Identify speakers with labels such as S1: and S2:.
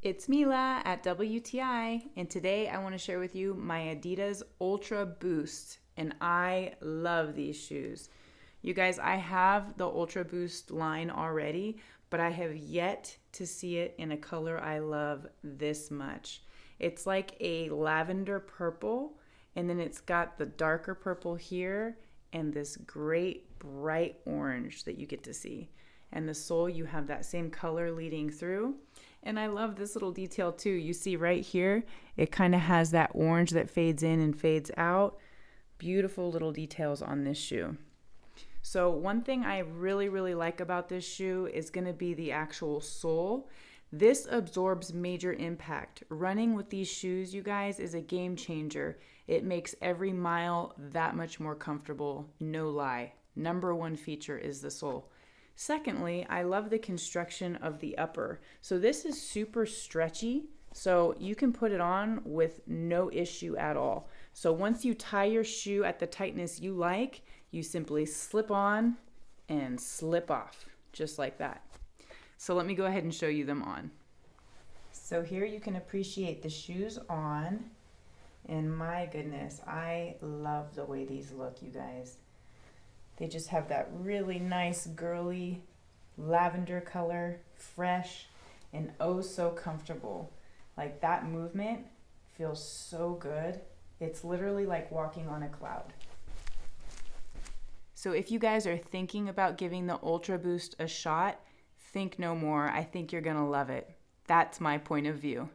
S1: It's Mila at WTI, and today I want to share with you my Adidas Ultraboost, and I love these shoes. You guys, I have the Ultraboost line already, but I have yet to see it in a color I love this much. It's like a lavender purple, and then it's got the darker purple here and this great bright orange that you get to see. And the sole, you have that same color leading through. And I love this little detail too. You see right here, it kind of has that orange that fades in and fades out. Beautiful little details on this shoe. So one thing I really like about this shoe is going to be the actual sole. This absorbs major impact. Running with these shoes, you guys, is a game changer. It makes every mile that much more comfortable, no lie. Number one feature is the sole. Secondly, I love the construction of the upper. So this is super stretchy, so you can put it on with no issue at all. So once you tie your shoe at the tightness you like, you simply slip on and slip off, just like that. So let me go ahead and show you them on. So here you can appreciate the shoes on, and my goodness, I love the way these look, you guys. They just have that really nice girly lavender color, fresh, and oh so comfortable. Like that movement feels so good. It's literally like walking on a cloud. So if you guys are thinking about giving the Ultraboost a shot, think no more. I think you're gonna love it. That's my point of view.